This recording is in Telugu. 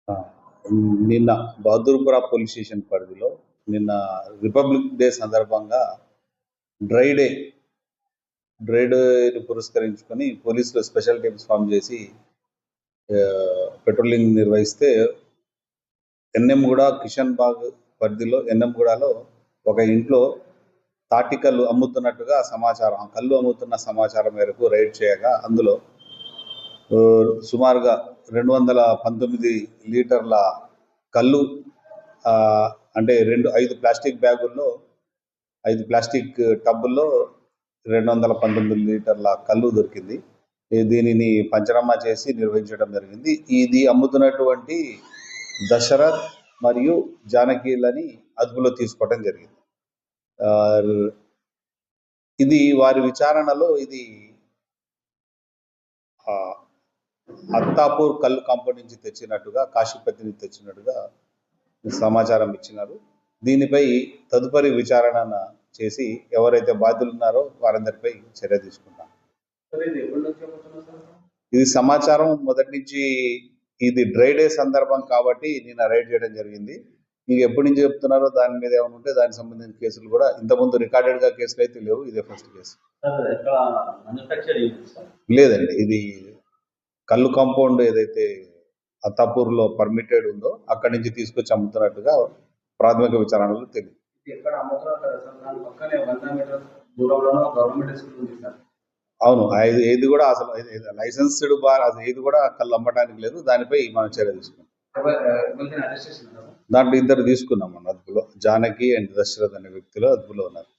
ఆ! నిన్న బహదూర్పుర పోలీస్ స్టేషన్ పరిధిలో నిన్న రిపబ్లిక్ డే సందర్భంగా డ్రై డే, డ్రై డేని పురస్కరించుకొని పోలీసులు స్పెషల్ టీమ్స్ ఫార్మ్ చేసి పెట్రోలింగ్ నిర్వహిస్తే ఎన్ఎంగూడ, కిషన్ బాగ్ పరిధిలో ఎన్ఎంగూడలో ఒక ఇంట్లో తాటి కల్లు అమ్ముతున్నట్టుగా సమాచారం, కల్లు అమ్ముతున్న సమాచారం మేరకు రైడ్ చేయగా అందులో సుమారుగా 219 లీటర్ల కల్లు, అంటే 5 ప్లాస్టిక్ బ్యాగుల్లో 5 ప్లాస్టిక్ టబ్బుల్లో 219 లీటర్ల కల్లు దొరికింది. దీనిని పంచనామా చేసి నిర్వహించడం జరిగింది. ఇది అమ్ముతున్నటువంటి దశరథ్ మరియు జానకిలని అదుపులో తీసుకోవడం జరిగింది. ఇది వారి విచారణలో ఇది అత్తాపూర్ కల్లు కాంపౌండ్ నుంచి తెచ్చినట్టుగా, కాశీపతి నుంచి తెచ్చినట్టుగా సమాచారం ఇచ్చినారు. దీనిపై తదుపరి విచారణ చేసి ఎవరైతే బాధ్యులు ఉన్నారో వారందరిపై చర్య తీసుకుంటాం. ఇది సమాచారం మొదటి నుంచి, ఇది డ్రై డే సందర్భం కాబట్టి నిన్న రైడ్ చేయడం జరిగింది. మీకు ఎప్పటి నుంచి చెప్తున్నారో దాని మీద ఏమైనా ఉంటే దానికి సంబంధించిన కేసులు కూడా ఇంతకుముందు రికార్డెడ్ గా కేసులు అయితే లేవు, ఇదే ఫస్ట్ కేసు. లేదండి, ఇది కల్లు కాంపౌండ్ ఏదైతే అత్తాపూర్ లో పర్మిటెడ్ ఉందో అక్కడి నుంచి తీసుకొచ్చి అమ్ముతున్నట్టుగా ప్రాథమిక విచారణలో తెలియదు. అవును, ఏది కూడా అసలు లైసెన్స్డ్ బార్ ఏది కూడా కళ్ళు అమ్మడానికి లేదు. దానిపై మనం చర్య తీసుకున్నాం. దాంట్లో 2 తీసుకున్నాం మన అదుపులో. జానకి అండ్ దశరథ్ అనే వ్యక్తులు అదుపులో ఉన్నారు.